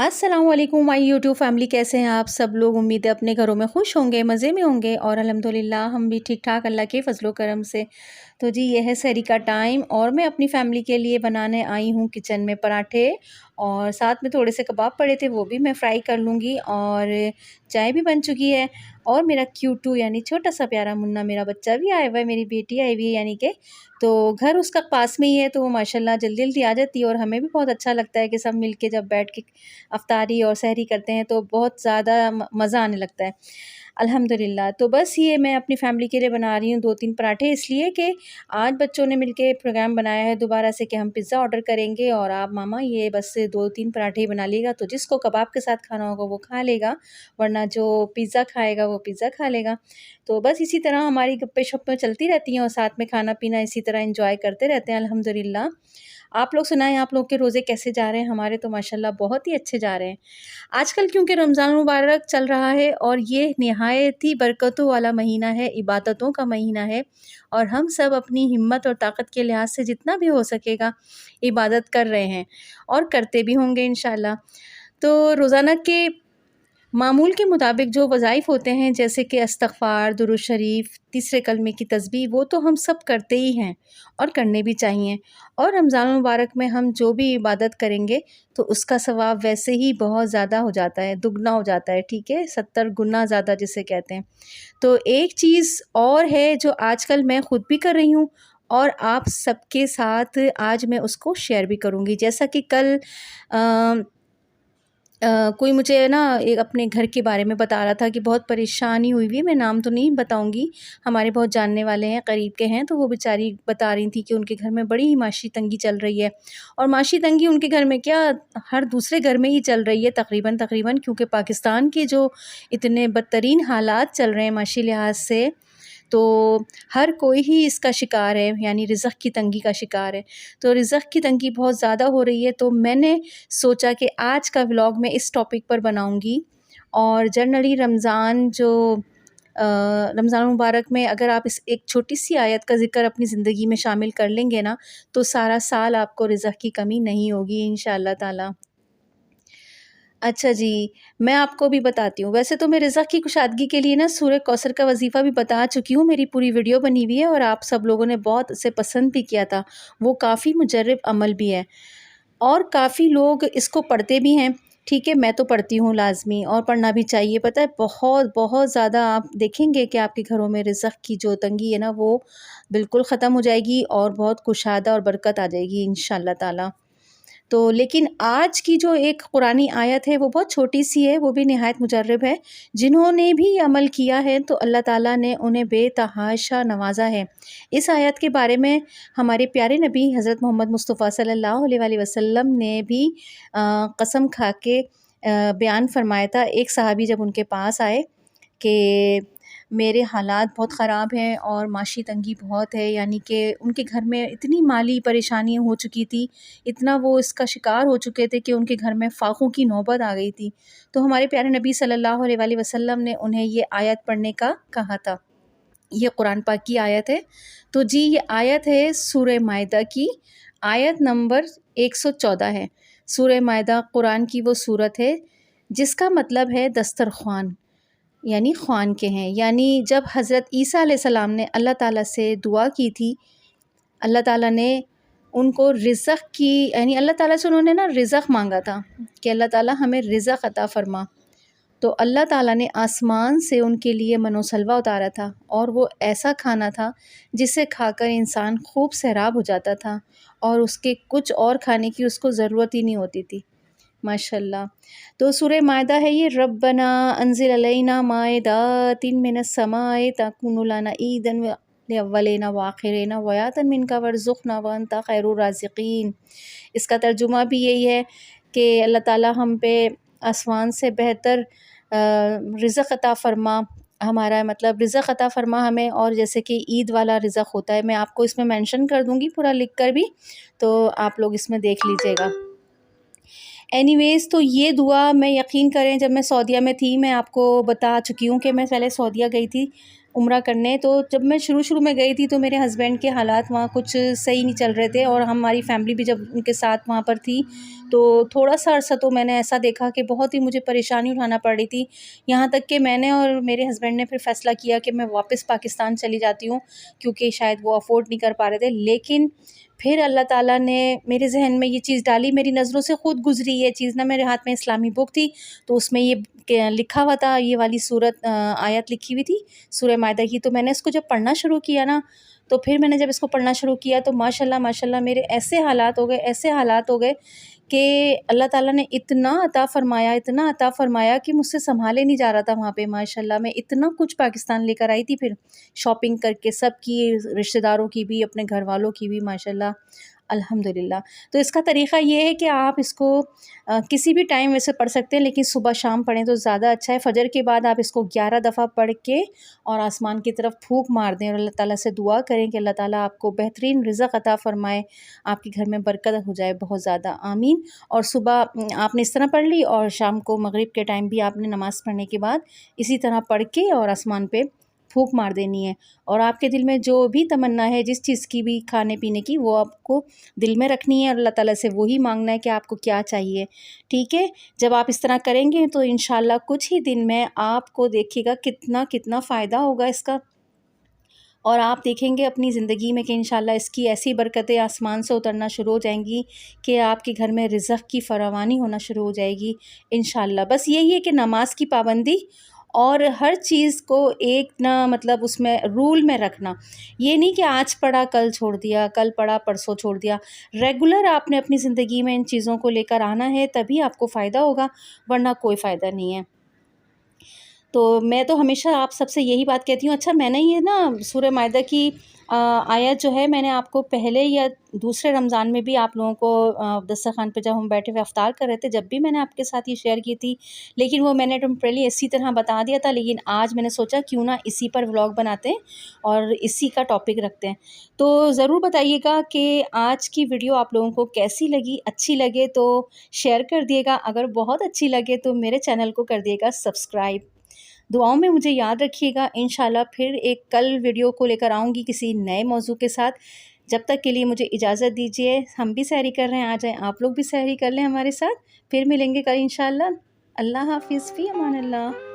अस्सलाम वालेकुम my YouTube family, कैसे हैं आप सब लोग। उम्मीद है अपने घरों में खुश होंगे, मज़े में होंगे और अल्हम्दुलिल्लाह हम भी ठीक ठाक अल्लाह के फजलो करम से। तो जी ये है सहरी का टाइम और मैं अपनी फैमिली के लिए बनाने आई हूँ किचन में पराठे और साथ में थोड़े से कबाब पड़े थे, वो भी मैं फ्राई कर लूँगी। और चाय भी बन चुकी है और मेरा क्यूटू यानी छोटा सा प्यारा मुन्ना मेरा बच्चा भी आया हुआ है, मेरी बेटी आई हुई है यानी कि। तो घर उसका पास में ही है तो वो माशाल्लाह जल्दी जल्दी आ जाती है और हमें भी बहुत अच्छा लगता है कि सब मिलके जब बैठ के अफ्तारी और सहरी करते हैं तो बहुत ज़्यादा मज़ा आने लगता है अल्हम्दुलिल्लाह। तो बस ये मैं अपनी फ़ैमिली के लिए बना रही हूँ 2-3 पराठे, इसलिए कि आज बच्चों ने मिलके प्रोग्राम बनाया है दोबारा से कि हम पिज़्ज़ा ऑर्डर करेंगे और आप मामा ये बस 2-3 पराठे ही बना लीजिएगा, तो जिसको कबाब के साथ खाना होगा वो खा लेगा, वरना जो पिज़्ज़ा खाएगा वो पिज़्ज़ा खा लेगा। तो बस इसी तरह हमारी गप्पे-शप्पे चलती रहती हैं और साथ में खाना-पीना इसी तरह एंजॉय करते रहते हैं अल्हम्दुलिल्लाह। आप लोग सुनाएँ, आप लोग के रोज़े कैसे जा रहे हैं? हमारे तो माशाल्लाह बहुत ही अच्छे जा रहे हैं। आजकल क्योंकि रमज़ान मुबारक चल रहा है और ये निहायत ही बरकतों वाला महीना है, इबादतों का महीना है और हम सब अपनी हिम्मत और ताकत के लिहाज से जितना भी हो सकेगा इबादत कर रहे हैं और करते भी होंगे इंशाअल्लाह। तो रोज़ाना के मामूल के मुताबिक जो वज़ाइफ़ होते हैं जैसे कि इस्तग़फ़ार, दुरूद शरीफ, तीसरे कलमे की तस्बीह, वो तो हम सब करते ही हैं और करने भी चाहिए। और रमज़ान मुबारक में हम जो भी इबादत करेंगे तो उसका सवाब वैसे ही बहुत ज़्यादा हो जाता है, दुगना हो जाता है, ठीक है? 70 गुना ज़्यादा जिसे कहते हैं। तो एक चीज़ और है जो आजकल मैं ख़ुद भी कर रही हूँ और आप सबके साथ आज मैं उसको शेयर भी करूँगी। जैसा कि कल कोई मुझे ना एक अपने घर के बारे में बता रहा था कि बहुत परेशानी हुई हुई है, मैं नाम तो नहीं बताऊंगी, हमारे बहुत जानने वाले हैं, करीब के हैं। तो वो बेचारी बता रही थी कि उनके घर में बड़ी ही माशी तंगी चल रही है और माशी तंगी उनके घर में क्या हर दूसरे घर में ही चल रही है तकरीबन, क्योंकि पाकिस्तान के जो इतने बदतरीन हालात चल रहे हैं माशी लिहाज से, तो हर कोई ही इसका शिकार है, यानी रिज़्क़ की तंगी का शिकार है। तो रिज़्क़ की तंगी बहुत ज़्यादा हो रही है, तो मैंने सोचा कि आज का व्लॉग मैं इस टॉपिक पर बनाऊंगी। और जनरली रमज़ान मुबारक में अगर आप इस एक छोटी-सी आयत का ज़िक्र अपनी ज़िंदगी में शामिल कर लेंगे ना, तो सारा साल आपको रिज़्क़ की कमी नहीं होगी इंशाअल्लाह ताला। अच्छा जी, मैं आपको भी बताती हूँ। वैसे तो मैं रिज़्क़ की कुशादगी के लिए ना सूरह कौसर का वज़ीफ़ा भी बता चुकी हूँ, मेरी पूरी वीडियो बनी हुई है और आप सब लोगों ने बहुत उसे पसंद भी किया था। वो काफ़ी मुजर्रब अमल भी है और काफ़ी लोग इसको पढ़ते भी हैं, ठीक है? मैं तो पढ़ती हूँ लाज़मी और पढ़ना भी चाहिए। पता है बहुत ज़्यादा आप देखेंगे कि आपके घरों में रिज़्क़ की जो तंगी है ना, वो बिल्कुल ख़त्म हो जाएगी और बहुत कुशादा और बरकत आ जाएगी इंशाअल्लाह ताला। तो लेकिन आज की जो एक कुरानी आयत है वो बहुत छोटी-सी है, वो भी निहायत मुजर्रब है। जिन्होंने भी अमल किया है तो अल्लाह ताला ने उन्हें बेतहाशा नवाज़ा है। इस आयत के बारे में हमारे प्यारे नबी हज़रत मोहम्मद मुस्तफ़ा सल्लल्लाहु अलैहि वसल्लम ने भी कसम खा के बयान फ़रमाया था। एक सहाबी जब उनके पास आए कि मेरे हालात बहुत ख़राब हैं और माशी तंगी बहुत है, यानी कि उनके घर में इतनी माली परेशानियाँ हो चुकी थी, इतना वो इसका शिकार हो चुके थे कि उनके घर में फ़ाक़ों की नौबत आ गई थी। तो हमारे प्यारे नबी सल्लल्लाहु अलैहि वसल्लम ने उन्हें ये आयत पढ़ने का कहा था। ये कुरान पाक की आयत है। तो जी ये आयत है सूरह माइदा की, आयत नंबर 114 है। सूरह माइदा कुरान की वो सूरत है जिसका मतलब है दस्तरख़्वान, यानी ख़्वान के हैं। यानी जब हज़रत ईसा अलैहिस्सलाम ने अल्लाह ताला से दुआ की थी, अल्लाह ताला ने उनको रिज़्क़ की, यानी अल्लाह ताला से उन्होंने ना रिज़्क़ मांगा था कि अल्लाह ताला हमें रिज़्क़ अता फ़रमा। तो अल्लाह ताला ने आसमान से उनके लिए मनो-सल्वा उतारा था और वो ऐसा खाना था जिसे खाकर इंसान खूब सैराब हो जाता था और उसके कुछ और खाने की उसको ज़रूरत ही नहीं होती थी। माशाल्लाह। तो सूरह माइदा है ये, रब्बना अंज़िल अलैना माइदातिन मिनस समाए तकुनु लना ईदन लिअव्वलिना व आखिरिना व आयतन मिनका वरज़ुक़ना व अंता खैरुर राज़िक़ीन। इसका तर्जुमा भी यही है कि अल्लाह ताला हम पे आसमान से बेहतर रिज़्क़ अता फ़रमा, हमारा मतलब रिज़्क़ अता फ़रमा हमें। और जैसे कि ईद वाला रिज़्क़ होता है, मैं आपको इसमें मेंशन कर दूँगी पूरा लिख कर भी, तो आप लोग इसमें देख लीजिएगा। एनीवेज़ तो ये दुआ मैं यकीन करें जब मैं सऊदीया में थी, मैं आपको बता चुकी हूँ कि मैं पहले सऊदीया गई थी उम्रा करने। तो जब मैं शुरू में गई थी तो मेरे हस्बैंड के हालात वहाँ कुछ सही नहीं चल रहे थे और हमारी फ़ैमिली भी जब उनके साथ वहाँ पर थी تو تھوڑا سا عرصہ تو میں نے ایسا دیکھا کہ بہت ہی مجھے پریشانی اٹھانا پڑ رہی تھی، یہاں تک کہ میں نے اور میرے ہسبینڈ نے پھر فیصلہ کیا کہ میں واپس پاکستان چلی جاتی ہوں، کیونکہ شاید وہ افورڈ نہیں کر پا رہے تھے۔ لیکن پھر اللہ تعالیٰ نے میرے ذہن میں یہ چیز ڈالی، میری نظروں سے خود گزری یہ چیز نا، میرے ہاتھ میں اسلامی بک تھی تو اس میں یہ لکھا ہوا تھا، یہ والی صورت آیت لکھی ہوئی تھی سورہ مائدہ کی۔ تو میں نے اس کو جب پڑھنا شروع کیا نا، تو پھر میں نے جب اس کو پڑھنا شروع کیا تو ماشاءاللہ میرے ایسے حالات ہو گئے کہ اللہ تعالیٰ نے اتنا عطا فرمایا کہ مجھ سے سنبھالے نہیں جا رہا تھا وہاں پہ۔ ماشاءاللہ میں اتنا کچھ پاکستان لے کر آئی تھی، پھر شاپنگ کر کے سب کی، رشتہ داروں کی بھی، اپنے گھر والوں کی بھی، ماشاءاللہ الحمدللہ۔ تو اس کا طریقہ یہ ہے کہ آپ اس کو کسی بھی ٹائم ویسے پڑھ سکتے ہیں، لیکن صبح شام پڑھیں تو زیادہ اچھا ہے۔ فجر کے بعد آپ اس کو 11 دفعہ پڑھ کے اور آسمان کی طرف پھونک مار دیں اور اللہ تعالیٰ سے دعا کریں کہ اللہ تعالیٰ آپ کو بہترین رزق عطا فرمائے، آپ کے گھر میں برکت ہو جائے بہت زیادہ، آمین۔ اور صبح آپ نے اس طرح پڑھ لی، اور شام کو مغرب کے ٹائم بھی آپ نے نماز پڑھنے کے بعد اسی طرح پڑھ کے اور آسمان پہ پھونک مار دینی ہے۔ اور آپ کے دل میں جو بھی تمنا ہے، جس چیز کی بھی، کھانے پینے کی، وہ آپ کو دل میں رکھنی ہے اور اللہ تعالیٰ سے وہی مانگنا ہے کہ آپ کو کیا چاہیے، ٹھیک ہے۔ جب آپ اس طرح کریں گے تو انشاءاللہ کچھ ہی دن میں آپ کو دیکھیے گا کتنا فائدہ ہوگا اس کا، اور آپ دیکھیں گے اپنی زندگی میں کہ انشاءاللہ اس کی ایسی برکتیں آسمان سے اترنا شروع ہو جائیں گی کہ آپ کے گھر میں رزق کی فراوانی ہونا شروع ہو جائے گی انشاءاللہ۔ بس یہی ہے کہ نماز کی پابندی اور ہر چیز کو ایک نہ مطلب اس میں رول میں رکھنا، یہ نہیں کہ آج پڑھا کل چھوڑ دیا، کل پڑھا پرسوں چھوڑ دیا۔ ریگولر آپ نے اپنی زندگی میں ان چیزوں کو لے کر آنا ہے، تبھی آپ کو فائدہ ہوگا، ورنہ کوئی فائدہ نہیں ہے۔ تو میں تو ہمیشہ آپ سب سے یہی بات کہتی ہوں۔ اچھا، میں نے یہ نا سورہ مائدہ کی آیت جو ہے، میں نے آپ کو پہلے یا دوسرے رمضان میں بھی آپ لوگوں کو دسترخوان پہ جب ہم بیٹھے ہوئے افطار کر رہے تھے، جب بھی میں نے آپ کے ساتھ یہ شیئر کی تھی، لیکن وہ میں نے ٹیمپریلی اسی طرح بتا دیا تھا، لیکن آج میں نے سوچا کیوں نہ اسی پر ولاگ بناتے ہیں اور اسی کا ٹاپک رکھتے ہیں۔ تو ضرور بتائیے گا کہ آج کی ویڈیو آپ لوگوں کو کیسی لگی، اچھی لگے تو شیئر کر دیے گا، اگر بہت اچھی لگے تو میرے چینل کو کر دیے گا سبسکرائب۔ دعاؤں میں مجھے یاد رکھیے گا، انشاءاللہ پھر ایک کل ویڈیو کو لے کر آؤں گی کسی نئے موضوع کے ساتھ۔ جب تک کے لیے مجھے اجازت دیجیے، ہم بھی سحری کر رہے ہیں، آ جائیں آپ لوگ بھی سحری کر لیں ہمارے ساتھ، پھر ملیں گے کل انشاءاللہ۔ اللہ حافظ، فی امان اللہ۔